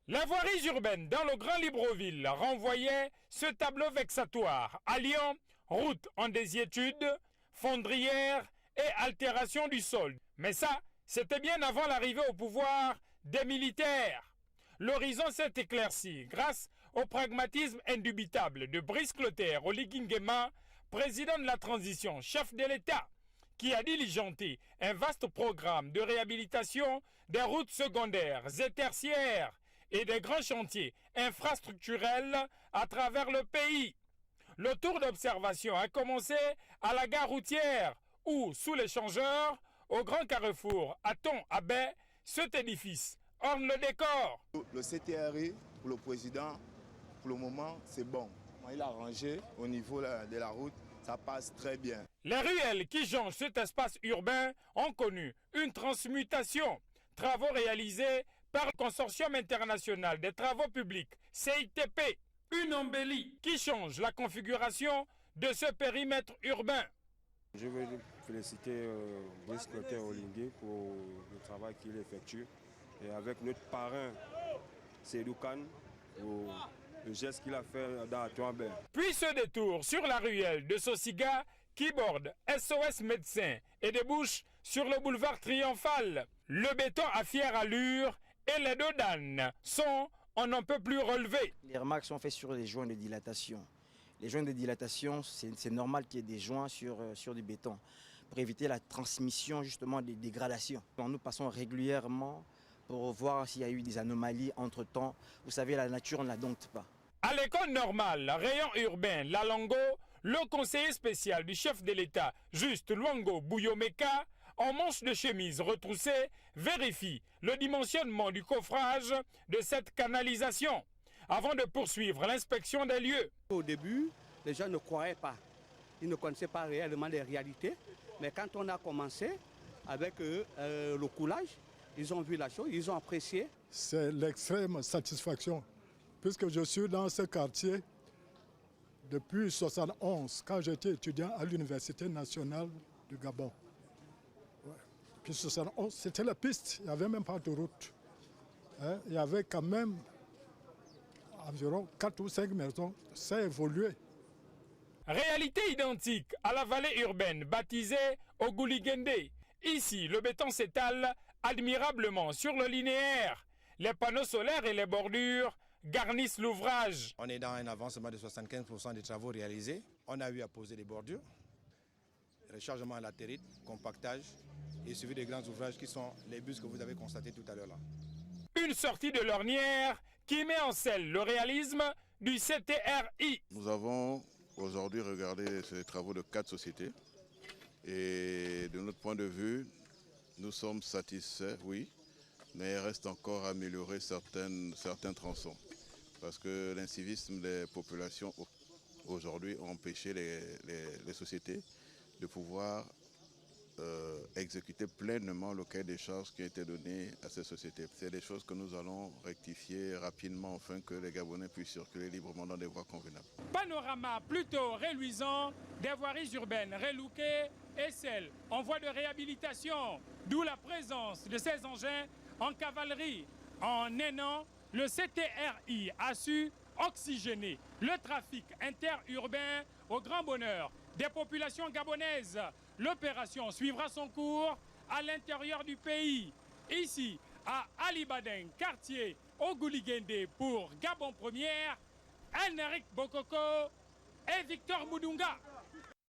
La voirie urbaine dans le Grand Libreville renvoyait ce tableau vexatoire alliant route en désiétude, fondrière et altération du sol. Mais ça, c'était bien avant l'arrivée au pouvoir des militaires. L'horizon s'est éclairci grâce au pragmatisme indubitable de Brice Clotaire Oligui Nguema, président de la transition, chef de l'État, qui a diligenté un vaste programme de réhabilitation des routes secondaires et tertiaires et des grands chantiers infrastructurels à travers le pays. Le tour d'observation a commencé à la gare routière où, sous l'échangeur, au grand carrefour à Thon-à-Baie, cet édifice orne le décor. Le CTRI, pour le président, pour le moment, c'est bon. Il a rangé au niveau de la route, ça passe très bien. Les ruelles qui jonchent cet espace urbain ont connu une transmutation. Travaux réalisés par le Consortium international des travaux publics, CITP. Une embellie qui change la configuration de ce périmètre urbain. Je veux féliciter Brice Clotaire Oligui pour le travail qu'il effectue et avec notre parrain Seydou Kane pour le geste qu'il a fait dans Thon-à-Baie. Puis ce détour sur la ruelle de Sosiga qui borde SOS Médecins et débouche sur le boulevard Triomphal. Le béton à fière allure et les deux d'âne sont on n'en peut plus relever. Les remarques sont faites sur les joints de dilatation. Les joints de dilatation, c'est normal qu'il y ait des joints sur du béton pour éviter la transmission justement des dégradations. Nous passons régulièrement pour voir s'il y a eu des anomalies entre-temps. Vous savez, la nature ne la dompte pas. À l'école normale, rayon urbain Lalongo, le conseiller spécial du chef de l'État, Juste Luango Bouyomeka, en manche de chemise retroussée, vérifie le dimensionnement du coffrage de cette canalisation avant de poursuivre l'inspection des lieux. Au début, les gens ne croyaient pas. Ils ne connaissaient pas réellement les réalités. Mais quand on a commencé avec le coulage, ils ont vu la chose, ils ont apprécié. C'est l'extrême satisfaction, puisque je suis dans ce quartier depuis 1971, quand j'étais étudiant à l'Université nationale du Gabon. Puis 1971, c'était la piste, il n'y avait même pas de route. Il y avait quand même environ 4 ou 5 maisons, ça a évolué. Réalité identique à la vallée urbaine baptisée Oguligende. Ici, le béton s'étale admirablement sur le linéaire. Les panneaux solaires et les bordures garnissent l'ouvrage. On est dans un avancement de 75% des travaux réalisés. On a eu à poser des bordures, rechargement à latérite, compactage et suivi des grands ouvrages qui sont les bus que vous avez constatés tout à l'heure là. Une sortie de l'ornière qui met en scène le réalisme du CTRI. Nous avons aujourd'hui regardé ces travaux de 4 sociétés et de notre point de vue, nous sommes satisfaits, oui, mais il reste encore à améliorer certains tronçons parce que l'incivisme des populations aujourd'hui ont empêché les sociétés de pouvoir exécuter pleinement le cahier des charges qui a été donné à ces sociétés. C'est des choses que nous allons rectifier rapidement afin que les Gabonais puissent circuler librement dans des voies convenables. Panorama plutôt réluisant des voiries urbaines relookées et celles en voie de réhabilitation, d'où la présence de ces engins en cavalerie. En un an, le CTRI a su oxygéner le trafic interurbain au grand bonheur des populations gabonaises. L'opération suivra son cours à l'intérieur du pays. Ici, à Alibaden, quartier Oguligende pour Gabon Première, Henrik Bokoko et Victor Moudunga.